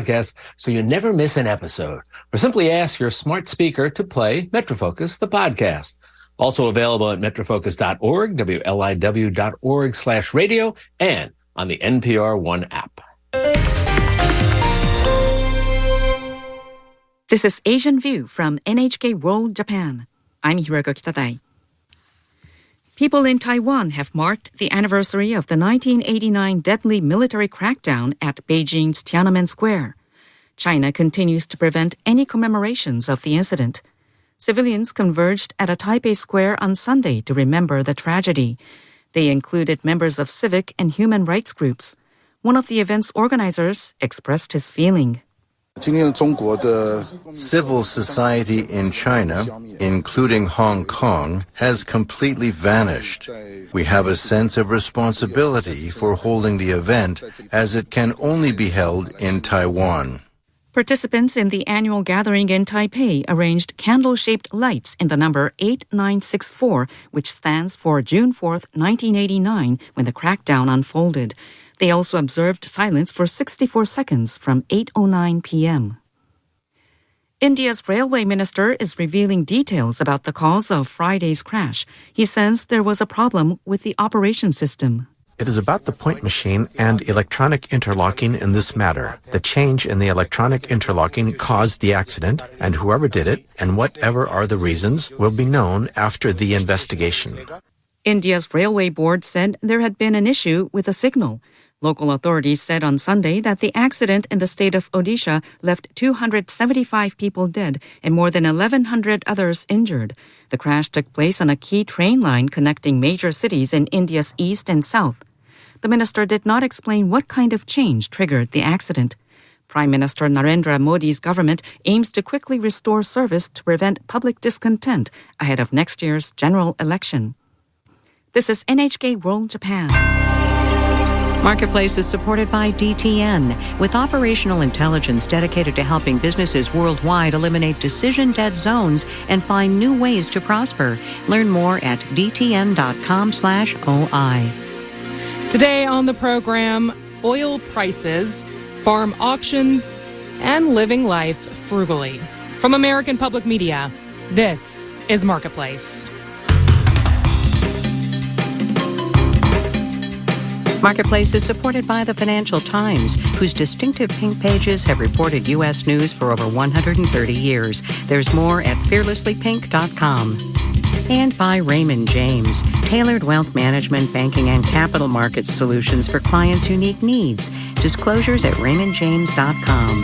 podcast so you never miss an episode. Or simply ask your smart speaker to play Metrofocus, the podcast. Also available at metrofocus.org, WLIW.org/radio, and on the NPR One app. This is Asian View from NHK World Japan. I'm Hiroko Kitadai. People in Taiwan have marked the anniversary of the 1989 deadly military crackdown at Beijing's Tiananmen Square. China continues to prevent any commemorations of the incident. Civilians converged at a Taipei Square on Sunday to remember the tragedy. They included members of civic and human rights groups. One of the event's organizers expressed his feeling. Civil society in China, including Hong Kong, has completely vanished. We have a sense of responsibility for holding the event as it can only be held in Taiwan. Participants in the annual gathering in Taipei arranged candle-shaped lights in the number 8964, which stands for June 4th, 1989, when the crackdown unfolded. They also observed silence for 64 seconds from 8:09 p.m. India's railway minister is revealing details about the cause of Friday's crash. He says there was a problem with the operation system. It is about the point machine and electronic interlocking in this matter. The change in the electronic interlocking caused the accident, and whoever did it and whatever are the reasons will be known after the investigation. India's railway board said there had been an issue with a signal. Local authorities said on Sunday that the accident in the state of Odisha left 275 people dead and more than 1,100 others injured. The crash took place on a key train line connecting major cities in India's east and south. The minister did not explain what kind of change triggered the accident. Prime Minister Narendra Modi's government aims to quickly restore service to prevent public discontent ahead of next year's general election. This is NHK World Japan. Marketplace is supported by DTN, with operational intelligence dedicated to helping businesses worldwide eliminate decision dead zones and find new ways to prosper. Learn more at dtn.com/OI. Today on the program, oil prices, farm auctions, and living life frugally. From American Public Media, this is Marketplace. Marketplace is supported by the Financial Times, whose distinctive pink pages have reported U.S. news for over 130 years. There's more at fearlesslypink.com. And by Raymond James, tailored wealth management, banking, and capital markets solutions for clients' unique needs. Disclosures at raymondjames.com.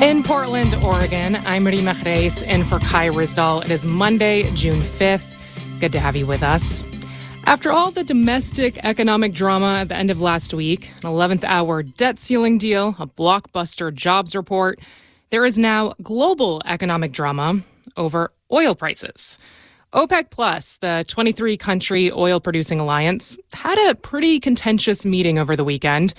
In Portland, Oregon, I'm Rima Reis in for Kai Rizdal. It is Monday, June 5th. Good to have you with us. After all the domestic economic drama at the end of last week, an 11th hour debt ceiling deal, a blockbuster jobs report, there is now global economic drama over oil prices. OPEC Plus, the 23-country oil-producing alliance, had a pretty contentious meeting over the weekend.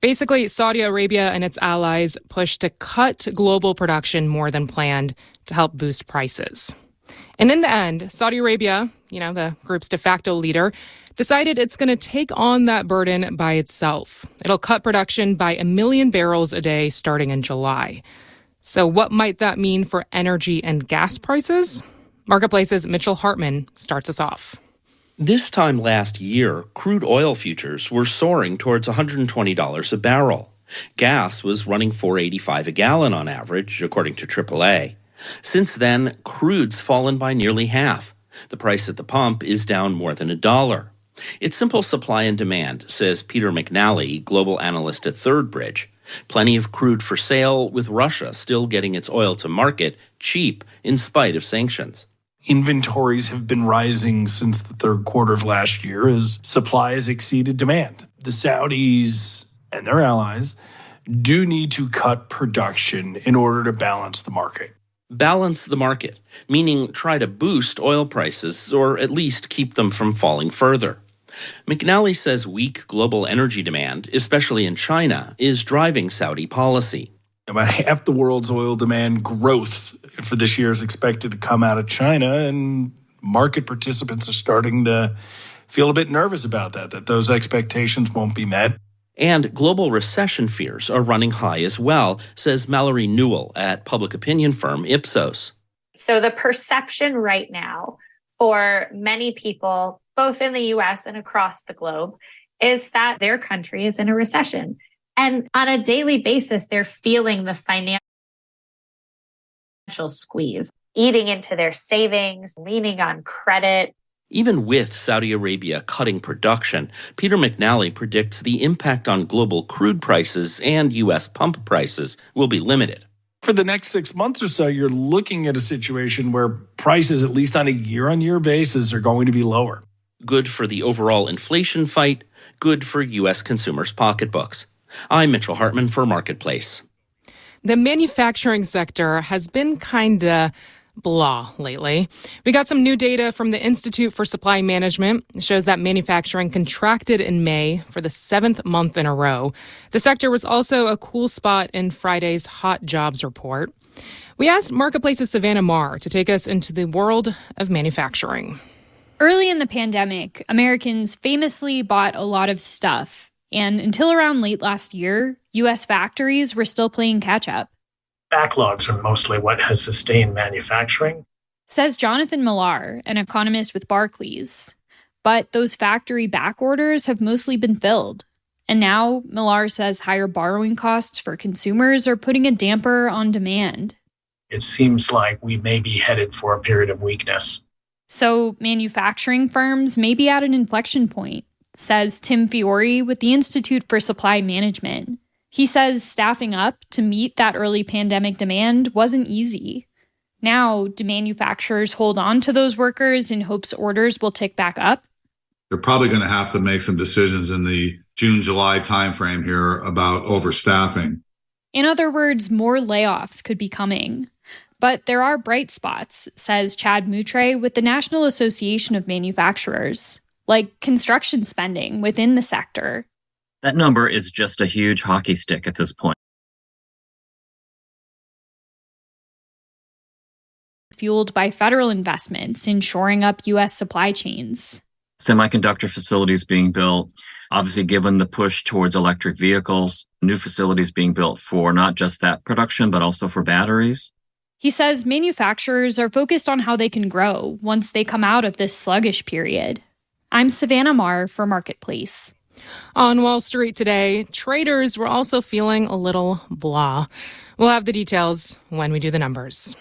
Basically, Saudi Arabia and its allies pushed to cut global production more than planned to help boost prices. And in the end, Saudi Arabia, the group's de facto leader, decided it's going to take on that burden by itself. It'll cut production by 1 million barrels a day starting in July. So what might that mean for energy and gas prices? Marketplace's Mitchell Hartman starts us off. This time last year, crude oil futures were soaring towards $120 a barrel. Gas was running $4.85 a gallon on average, according to AAA. Since then, crude's fallen by nearly half. The price at the pump is down more than $1. It's simple supply and demand, says Peter McNally, global analyst at Third Bridge. Plenty of crude for sale, with Russia still getting its oil to market cheap in spite of sanctions. Inventories have been rising since the third quarter of last year as supply has exceeded demand. The Saudis and their allies do need to cut production in order to balance the market. Balance the market, meaning try to boost oil prices or at least keep them from falling further. McNally says weak global energy demand, especially in China, is driving Saudi policy. About half the world's oil demand growth for this year is expected to come out of China, and market participants are starting to feel a bit nervous about that those expectations won't be met. And global recession fears are running high as well, says Mallory Newell at public opinion firm Ipsos. So the perception right now for many people, both in the US and across the globe, is that their country is in a recession. And on a daily basis, they're feeling the financial squeeze, eating into their savings, leaning on credit. Even with Saudi Arabia cutting production, Peter McNally predicts the impact on global crude prices and U.S. pump prices will be limited. For the next 6 months or so, you're looking at a situation where prices, at least on a year-on-year basis, are going to be lower. Good for the overall inflation fight, good for U.S. consumers' pocketbooks. I'm Mitchell Hartman for Marketplace. The manufacturing sector has been kinda blah lately. We got some new data from the Institute for Supply Management. It shows that manufacturing contracted in May for the 7th month in a row. The sector was also a cool spot in Friday's hot jobs report. We asked Marketplace's Savannah Marr to take us into the world of manufacturing. Early in the pandemic, Americans famously bought a lot of stuff. And until around late last year, U.S. factories were still playing catch-up. Backlogs are mostly what has sustained manufacturing, says Jonathan Millar, an economist with Barclays. But those factory back orders have mostly been filled. And now, Millar says higher borrowing costs for consumers are putting a damper on demand. It seems like we may be headed for a period of weakness. So manufacturing firms may be at an inflection point, says Tim Fiore with the Institute for Supply Management. He says staffing up to meet that early pandemic demand wasn't easy. Now, do manufacturers hold on to those workers in hopes orders will tick back up? They're probably going to have to make some decisions in the June-July timeframe here about overstaffing. In other words, more layoffs could be coming. But there are bright spots, says Chad Moutre with the National Association of Manufacturers, like construction spending within the sector. That number is just a huge hockey stick at this point. Fueled by federal investments in shoring up U.S. supply chains. Semiconductor facilities being built, obviously given the push towards electric vehicles, new facilities being built for not just that production, but also for batteries. He says manufacturers are focused on how they can grow once they come out of this sluggish period. I'm Savannah Marr for Marketplace. On Wall Street today, traders were also feeling a little blah. We'll have the details when we do the numbers.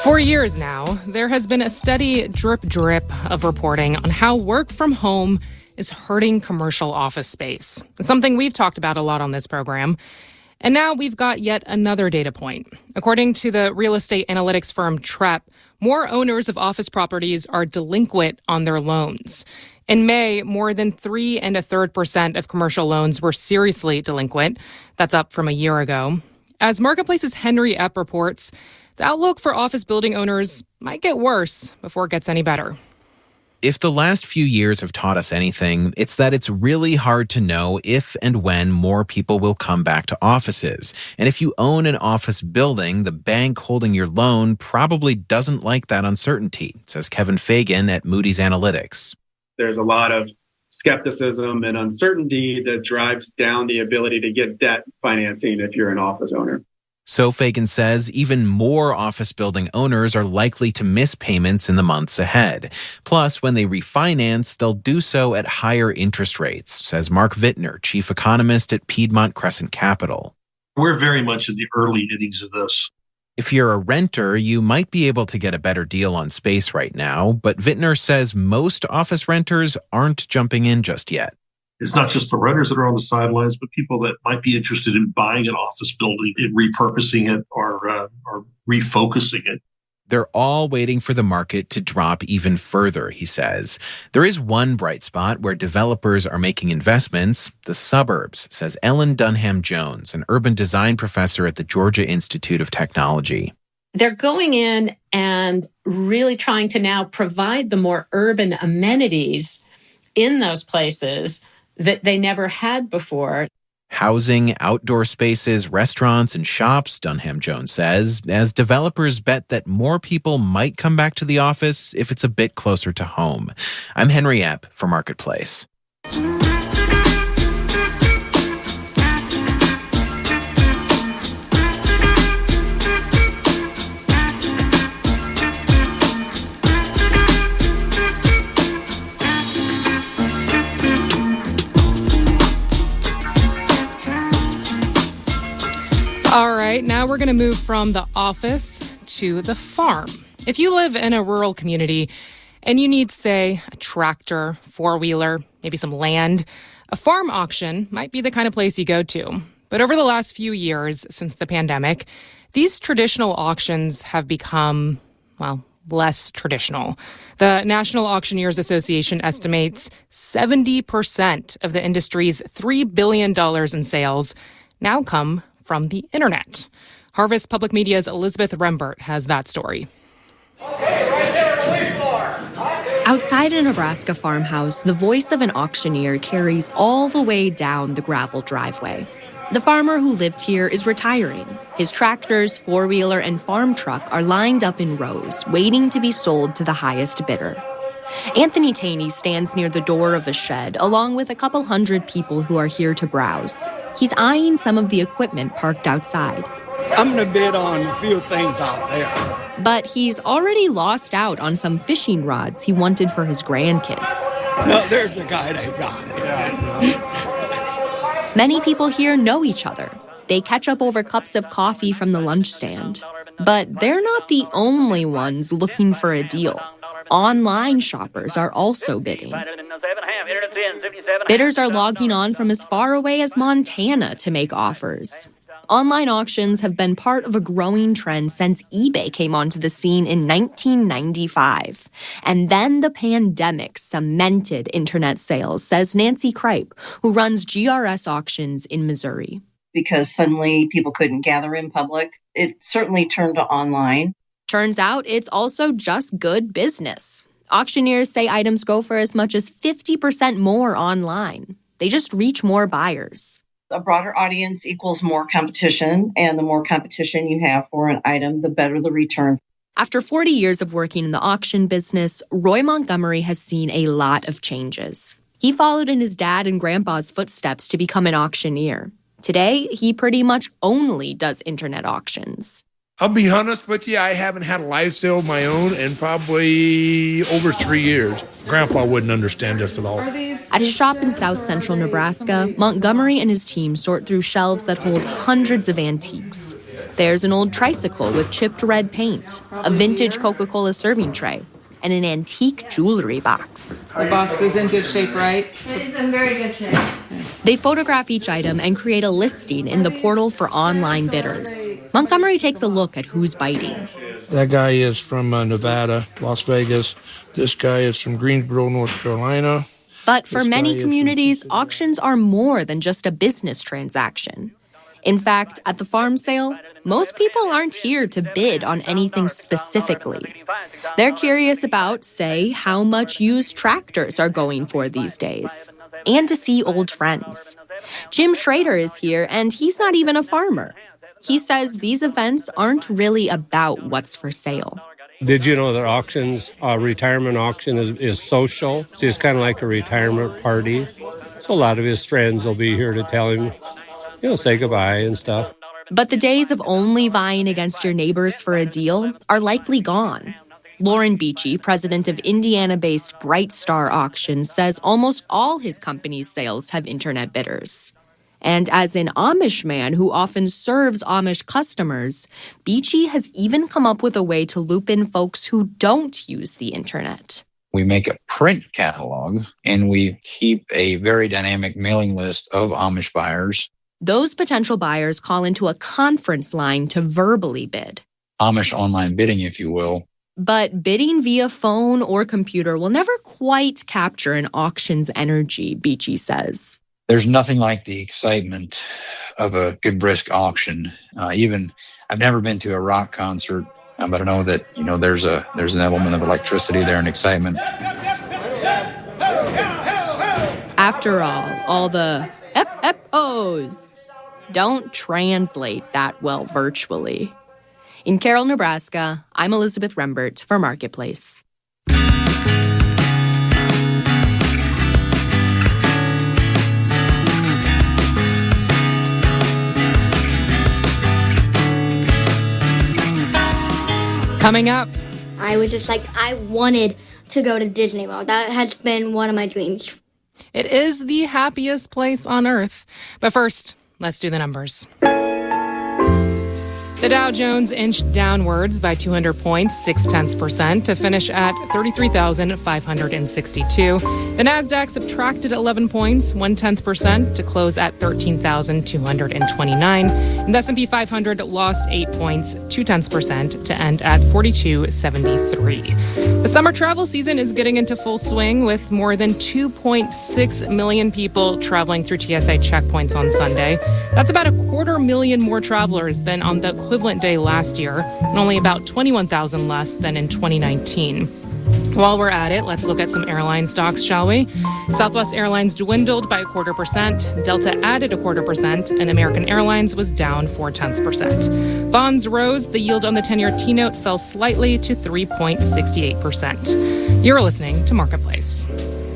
For years now, there has been a steady drip of reporting on how work from home is hurting commercial office space. It's something we've talked about a lot on this program. And now we've got yet another data point. According to the real estate analytics firm Trepp, more owners of office properties are delinquent on their loans. In May, more than 3 1/3% of commercial loans were seriously delinquent. That's up from a year ago. As Marketplace's Henry Epp reports, the outlook for office building owners might get worse before it gets any better. If the last few years have taught us anything, it's that it's really hard to know if and when more people will come back to offices. And if you own an office building, the bank holding your loan probably doesn't like that uncertainty, says Kevin Fagan at Moody's Analytics. There's a lot of skepticism and uncertainty that drives down the ability to get debt financing if you're an office owner. So Fagan says even more office building owners are likely to miss payments in the months ahead. Plus, when they refinance, they'll do so at higher interest rates, says Mark Vittner, chief economist at Piedmont Crescent Capital. We're very much in the early innings of this. If you're a renter, you might be able to get a better deal on space right now, but Vittner says most office renters aren't jumping in just yet. It's not just the renters that are on the sidelines, but people that might be interested in buying an office building and repurposing it or refocusing it. They're all waiting for the market to drop even further, he says. There is one bright spot where developers are making investments, the suburbs, says Ellen Dunham Jones, an urban design professor at the Georgia Institute of Technology. They're going in and really trying to now provide the more urban amenities in those places that they never had before. Housing, outdoor spaces, restaurants, and shops, Dunham Jones says, as developers bet that more people might come back to the office if it's a bit closer to home. I'm Henry Epp for Marketplace. All right, now we're going to move from the office to the farm. If you live in a rural community and you need, say, a tractor, four-wheeler, maybe some land, a farm auction might be the kind of place you go to. But over the last few years since the pandemic, these traditional auctions have become, well, less traditional. The National Auctioneers Association estimates 70% of the industry's $3 billion in sales now come from the internet. Harvest Public Media's Elizabeth Rembert has that story. Outside a Nebraska farmhouse, the voice of an auctioneer carries all the way down the gravel driveway. The farmer who lived here is retiring. His tractors, four-wheeler, and farm truck are lined up in rows, waiting to be sold to the highest bidder. Anthony Taney stands near the door of a shed, along with a couple hundred people who are here to browse. He's eyeing some of the equipment parked outside. I'm going to bid on a few things out there. But he's already lost out on some fishing rods he wanted for his grandkids. No, there's the guy they got. Many people here know each other. They catch up over cups of coffee from the lunch stand. But they're not the only ones looking for a deal. Online shoppers are also bidding. Bidders are logging on from as far away as Montana to make offers. Online auctions have been part of a growing trend since eBay came onto the scene in 1995. And then the pandemic cemented internet sales, says Nancy Kripe, who runs GRS Auctions in Missouri. Because suddenly people couldn't gather in public, it certainly turned to online. Turns out it's also just good business. Auctioneers say items go for as much as 50% more online. They just reach more buyers. A broader audience equals more competition, and the more competition you have for an item, the better the return. After 40 years of working in the auction business, Roy Montgomery has seen a lot of changes. He followed in his dad and grandpa's footsteps to become an auctioneer. Today, he pretty much only does internet auctions. I'll be honest with you, I haven't had a live sale of my own in probably over 3 years. Grandpa wouldn't understand this at all. At his shop in south central Nebraska, Montgomery and his team sort through shelves that hold hundreds of antiques. There's an old tricycle with chipped red paint, a vintage Coca-Cola serving tray, and an antique jewelry box. The box is in good shape, right? It is in very good shape. They photograph each item and create a listing in the portal for online bidders. Montgomery takes a look at who's biting. That guy is from Nevada, Las Vegas. This guy is from Greensboro, North Carolina. But for many communities, auctions are more than just a business transaction. In fact, at the farm sale, most people aren't here to bid on anything specifically. They're curious about, say, how much used tractors are going for these days, and to see old friends. Jim Schrader is here, and he's not even a farmer. He says these events aren't really about what's for sale. Did you know that auctions, retirement auction is social? So it's kind of like a retirement party. So a lot of his friends will be here to tell him, say goodbye and stuff. But the days of only vying against your neighbors for a deal are likely gone. Lauren Beachy, president of Indiana-based Bright Star Auctions, says almost all his company's sales have internet bidders. And as an Amish man who often serves Amish customers, Beachy has even come up with a way to loop in folks who don't use the internet. We make a print catalog, and we keep a very dynamic mailing list of Amish buyers. Those potential buyers call into a conference line to verbally bid. Amish online bidding, if you will. But bidding via phone or computer will never quite capture an auction's energy, Beachy says. There's nothing like the excitement of a good brisk auction. I've never been to a rock concert But I know that, there's an element of electricity there and excitement. After all the ep-ep-ohs don't translate that well virtually. In Carroll, Nebraska, I'm Elizabeth Rembert for Marketplace. Coming up, I was just like, I wanted to go to Disney World. That has been one of my dreams. it is the happiest place on earth. But first, let's do the numbers. The Dow Jones inched downwards by 200 points, 0.6% to finish at 33,562. The Nasdaq subtracted 11 points, 0.1% to close at 13,229. And the S&P 500 lost 8 points, 0.2% to end at 4273. The summer travel season is getting into full swing with more than 2.6 million people traveling through TSA checkpoints on Sunday. That's about 250,000 more travelers than on the equivalent day last year, and only about 21,000 less than in 2019. While we're at it, let's look at some airline stocks, shall we? Southwest Airlines dwindled by 0.25%, Delta added 0.25%, and American Airlines was down 0.4%. Bonds rose, the yield on the 10-year T-note fell slightly to 3.68%. You're listening to Marketplace.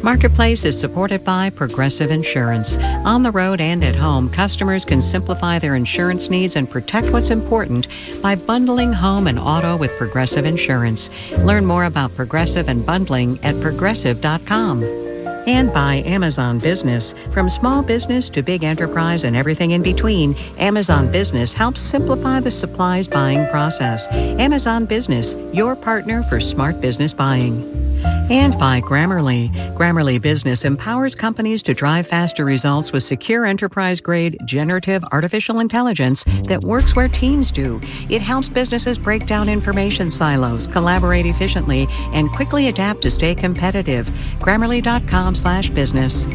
Marketplace is supported by Progressive Insurance. On the road and at home, customers can simplify their insurance needs and protect what's important by bundling home and auto with Progressive Insurance. Learn more about Progressive and bundling at progressive.com. And by Amazon Business. From small business to big enterprise and everything in between, Amazon Business helps simplify the supplies buying process. Amazon Business, your partner for smart business buying. And by Grammarly. Grammarly Business empowers companies to drive faster results with secure enterprise-grade generative artificial intelligence that works where teams do. It helps businesses break down information silos, collaborate efficiently, and quickly adapt to stay competitive. Grammarly.com/business.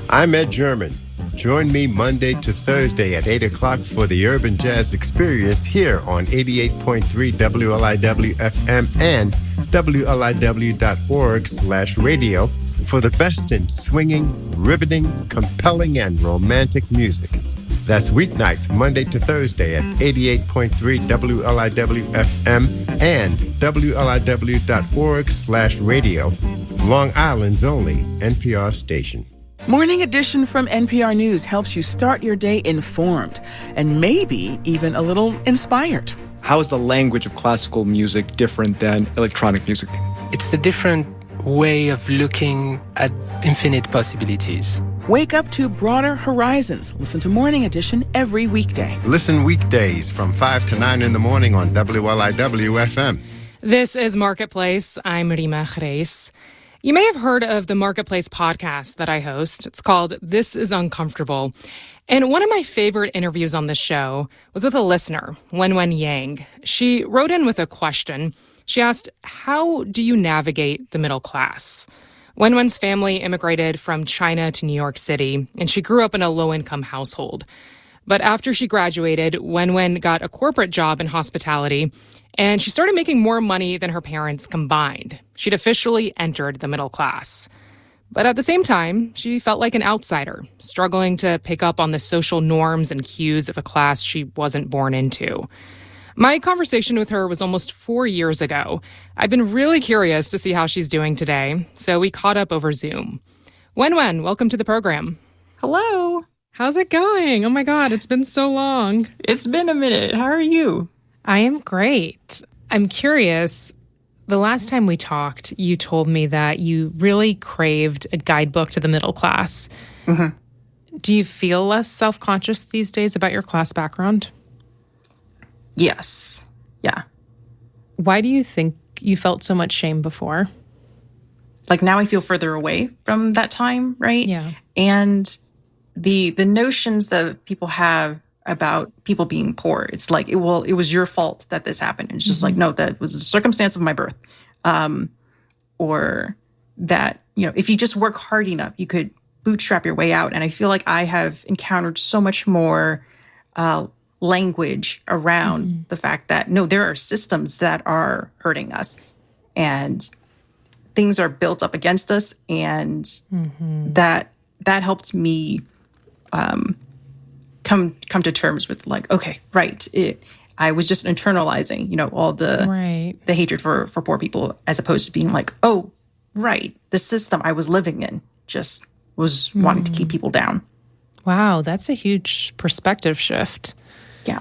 I'm Ed German. Join me Monday to Thursday at 8 o'clock for the Urban Jazz Experience here on 88.3 WLIW FM and WLIW.org/radio for the best in swinging, riveting, compelling, and romantic music. That's weeknights, Monday to Thursday at 88.3 WLIW FM and WLIW.org/radio. Long Island's only NPR station. Morning Edition from NPR News helps you start your day informed and maybe even a little inspired. How is the language of classical music different than electronic music? It's a different way of looking at infinite possibilities. Wake up to broader horizons. Listen to Morning Edition every weekday. Listen weekdays from 5 to 9 in the morning on WLIW FM. This is Marketplace. I'm Rima Reis. You may have heard of the Marketplace podcast that I host. It's called This is Uncomfortable. And one of my favorite interviews on the show was with a listener, Wenwen Yang. She wrote in with a question. She asked, how do you navigate the middle class? Wenwen's family immigrated from China to New York City, and she grew up in a low-income household. But after she graduated, Wenwen got a corporate job in hospitality, and she started making more money than her parents combined. She'd officially entered the middle class. But at the same time, she felt like an outsider, struggling to pick up on the social norms and cues of a class she wasn't born into. My conversation with her was almost 4 years ago. I've been really curious to see how she's doing today, so we caught up over Zoom. Wenwen, welcome to the program. Hello. How's it going? Oh my God, it's been so long. It's been a minute. How are you? I am great. I'm curious. The last time we talked, you told me that you really craved a guidebook to the middle class. Mm-hmm. Do you feel less self-conscious these days about your class background? Yes. Yeah. Why do you think you felt so much shame before? Like now I feel further away from that time, right? Yeah. And the notions that people have about people being poor, it's like, it was your fault that this happened. And it's just like, no, that was the circumstance of my birth. Or that, if you just work hard enough, you could bootstrap your way out. And I feel like I have encountered so much more language around the fact that, no, there are systems that are hurting us and things are built up against us. And that helped me come to terms with like, okay, right. I was just internalizing, all the hatred for poor people, as opposed to being like, oh, right, the system I was living in just was wanting to keep people down. Wow, that's a huge perspective shift. Yeah.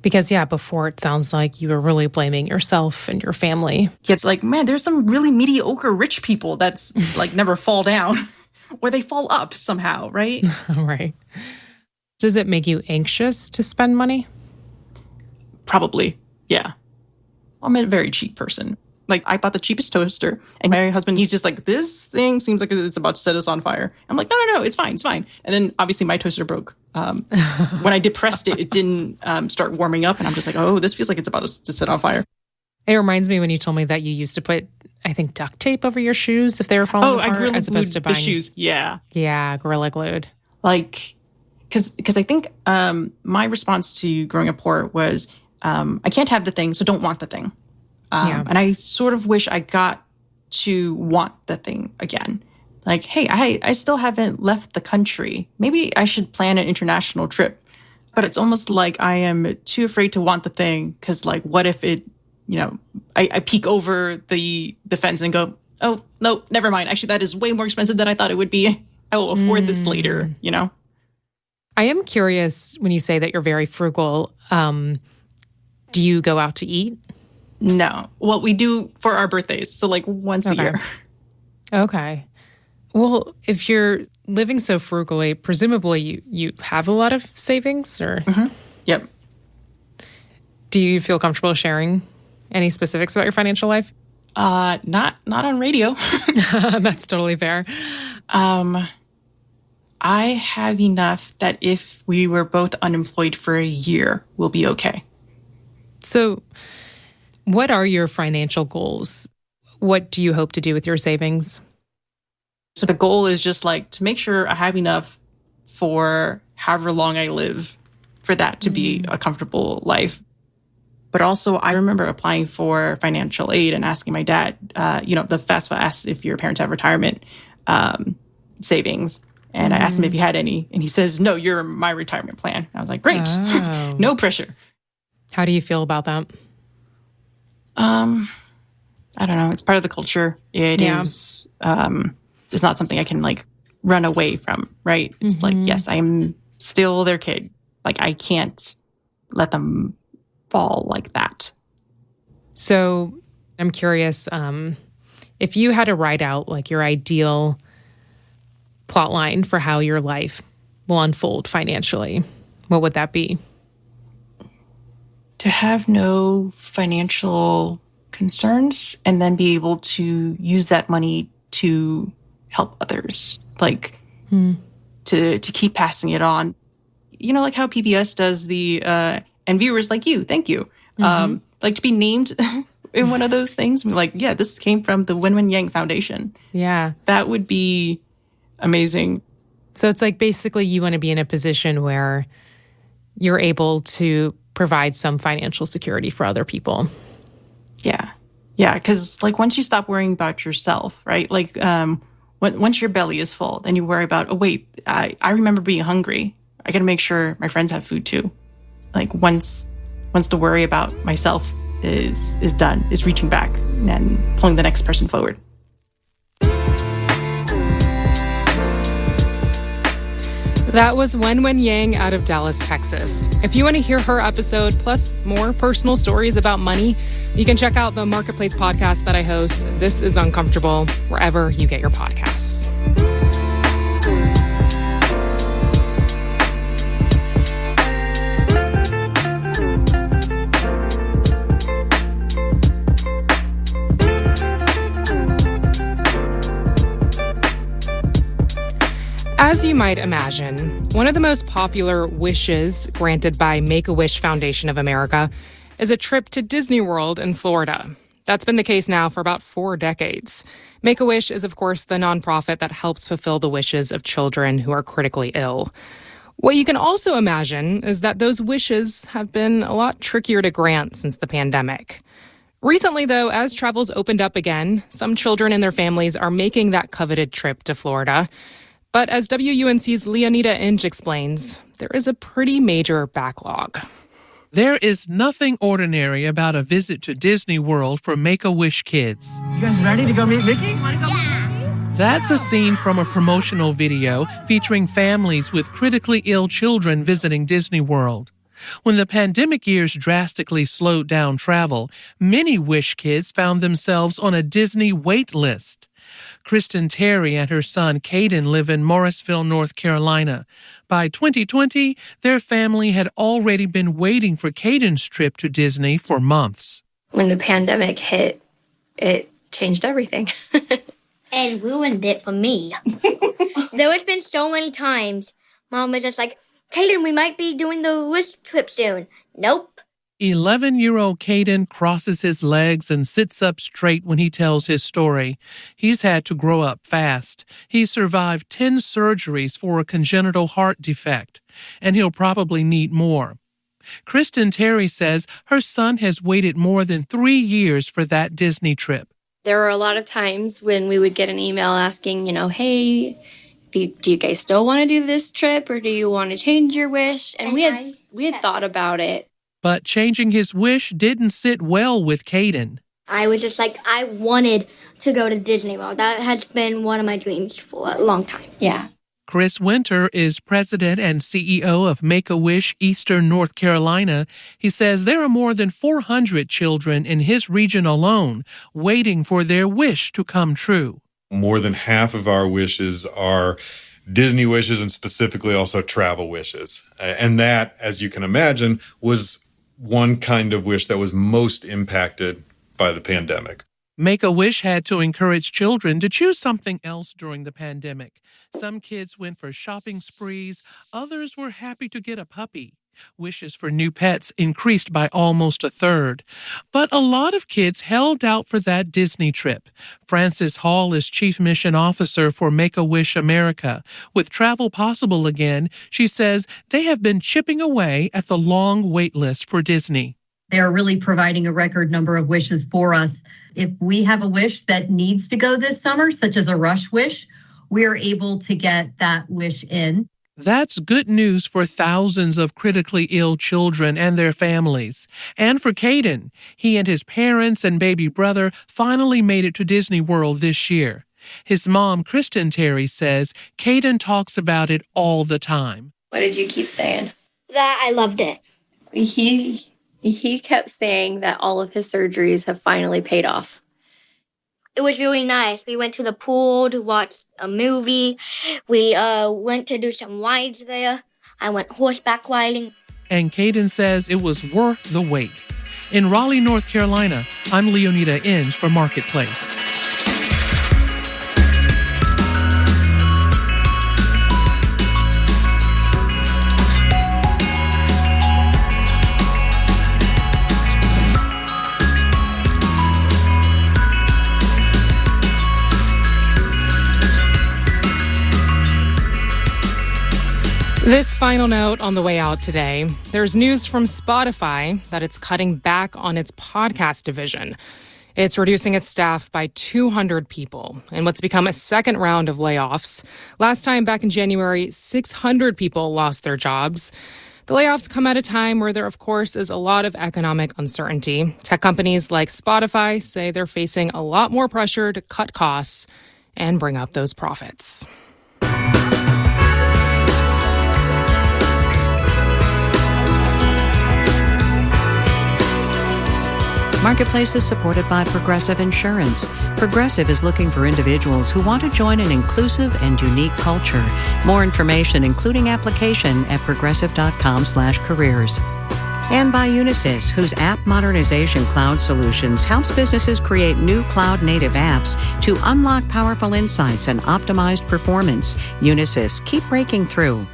Because, before it sounds like you were really blaming yourself and your family. It's like, man, there's some really mediocre rich people that's like never fall down or they fall up somehow, right? Right. Does it make you anxious to spend money? Probably, yeah. I'm a very cheap person. Like, I bought the cheapest toaster, and my husband, he's just like, this thing seems like it's about to set us on fire. I'm like, no, it's fine. And then, obviously, my toaster broke. When I depressed it, it didn't start warming up, and I'm just like, oh, this feels like it's about to set on fire. It reminds me when you told me that you used to put, I think, duct tape over your shoes if they were falling apart. I Gorilla as opposed to glued buying the shoes, yeah. Yeah, Gorilla Glued. Like, because I think my response to growing up poor was, I can't have the thing, so don't want the thing. And I sort of wish I got to want the thing again. Like, hey, I still haven't left the country. Maybe I should plan an international trip. But it's almost like I am too afraid to want the thing because, like, what if it, I peek over the fence and go, oh, no, never mind. Actually, that is way more expensive than I thought it would be. I will afford this later, I am curious when you say that you're very frugal. Do you go out to eat? No. Well, we do for our birthdays. So like once a year. Okay. Well, if you're living so frugally, presumably you have a lot of savings or? Yep. Do you feel comfortable sharing any specifics about your financial life? Not on radio. That's totally fair. I have enough that if we were both unemployed for a year, we'll be okay. So what are your financial goals? What do you hope to do with your savings? So the goal is just like to make sure I have enough for however long I live for that to be a comfortable life. But also I remember applying for financial aid and asking my dad, the FAFSA asks if your parents have retirement savings. And I asked him if he had any. And he says, no, you're my retirement plan. I was like, great. Oh. No pressure. How do you feel about that? I don't know. It's part of the culture. It is. It's not something I can like run away from, right? It's like, yes, I am still their kid. Like I can't let them fall like that. So I'm curious, if you had to write out like your ideal plot line for how your life will unfold financially, what would that be? To have no financial concerns and then be able to use that money to help others, like to keep passing it on. Like how PBS does the and viewers like you, thank you. Like to be named in one of those things, like, yeah, this came from the Wenwen Yang Foundation. Yeah. That would be amazing. So it's like basically you want to be in a position where you're able to provide some financial security for other people. Yeah. Yeah, because like once you stop worrying about yourself, right? Like once your belly is full, then you worry about, oh, wait, I remember being hungry. I got to make sure my friends have food too. Like once the worry about myself is done, is reaching back and pulling the next person forward. That was Wenwen Yang out of Dallas, Texas. If you want to hear her episode, plus more personal stories about money, you can check out the Marketplace podcast that I host. This is Uncomfortable, wherever you get your podcasts. As you might imagine, one of the most popular wishes granted by Make-A-Wish Foundation of America is a trip to Disney World in Florida. That's been the case now for about 4 decades. Make-A-Wish is, of course, the nonprofit that helps fulfill the wishes of children who are critically ill. What you can also imagine is that those wishes have been a lot trickier to grant since the pandemic. Recently, though, as travel's opened up again, some children and their families are making that coveted trip to Florida. But as WUNC's Leonida Inge explains, there is a pretty major backlog. There is nothing ordinary about a visit to Disney World for Make-A-Wish kids. You guys ready to go meet Mickey? That's a scene from a promotional video featuring families with critically ill children visiting Disney World. When the pandemic years drastically slowed down travel, many Wish kids found themselves on a Disney wait list. Kristen Terry and her son Caden live in Morrisville, North Carolina. By 2020, their family had already been waiting for Caden's trip to Disney for months. When the pandemic hit, it changed everything. And ruined it for me. There has been so many times Mom was just like, Caden, we might be doing the Wish trip soon. Nope. 11-year-old Caden crosses his legs and sits up straight when he tells his story. He's had to grow up fast. He survived 10 surgeries for a congenital heart defect, and he'll probably need more. Kristen Terry says her son has waited more than 3 years for that Disney trip. There were a lot of times when we would get an email asking, hey, do you guys still want to do this trip or do you want to change your wish? And we had thought about it. But changing his wish didn't sit well with Caden. I was just like, I wanted to go to Disney World. That has been one of my dreams for a long time. Yeah. Chris Winter is president and CEO of Make-A-Wish Eastern North Carolina. He says there are more than 400 children in his region alone waiting for their wish to come true. More than half of our wishes are Disney wishes and specifically also travel wishes. And that, as you can imagine, was one kind of wish that was most impacted by the pandemic. Make-A-Wish had to encourage children to choose something else during the pandemic. Some kids went for shopping sprees. Others were happy to get a puppy. Wishes for new pets increased by almost a third. But a lot of kids held out for that Disney trip. Frances Hall is Chief Mission Officer for Make-A-Wish America. With travel possible again, she says they have been chipping away at the long wait list for Disney. They're really providing a record number of wishes for us. If we have a wish that needs to go this summer, such as a rush wish, we're able to get that wish in. That's good news for thousands of critically ill children and their families. And for Caden, he and his parents and baby brother finally made it to Disney World this year. His mom, Kristen Terry, says Caden talks about it all the time. What did you keep saying? That I loved it. He kept saying that all of his surgeries have finally paid off. It was really nice. We went to the pool to watch a movie. We went to do some rides there. I went horseback riding. And Caden says it was worth the wait. In Raleigh, North Carolina, I'm Leonida Inge for Marketplace. This final note on the way out today. There's news from Spotify that it's cutting back on its podcast division. It's reducing its staff by 200 people in what's become a second round of layoffs. Last time, back in January, 600 people lost their jobs. The layoffs come at a time where there, of course, is a lot of economic uncertainty. Tech companies like Spotify say they're facing a lot more pressure to cut costs and bring up those profits. Marketplace is supported by Progressive Insurance. Progressive is looking for individuals who want to join an inclusive and unique culture. More information, including application, at progressive.com/careers. And by Unisys, whose app modernization cloud solutions helps businesses create new cloud-native apps to unlock powerful insights and optimized performance. Unisys, keep breaking through.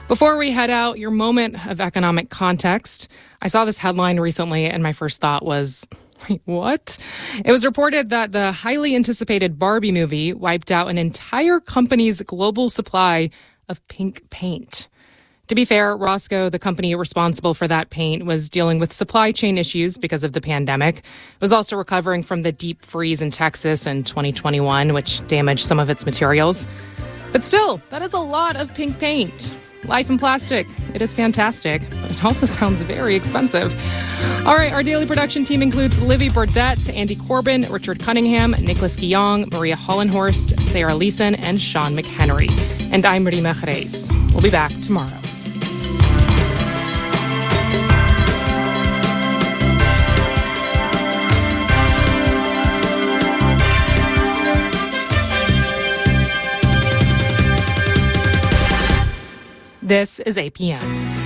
Before we head out, your moment of economic context. I saw this headline recently, and my first thought was, wait, what? It was reported that the highly anticipated Barbie movie wiped out an entire company's global supply of pink paint. To be fair, Roscoe, the company responsible for that paint, was dealing with supply chain issues because of the pandemic. It was also recovering from the deep freeze in Texas in 2021, which damaged some of its materials. But still, that is a lot of pink paint. Life in plastic. It is fantastic, but it also sounds very expensive. All right, our daily production team includes Livy Burdett, Andy Corbin, Richard Cunningham, Nicholas Guillong, Maria Hollenhorst, Sarah Leeson, and Sean McHenry. And I'm Rima Jerez. We'll be back tomorrow. This is APM.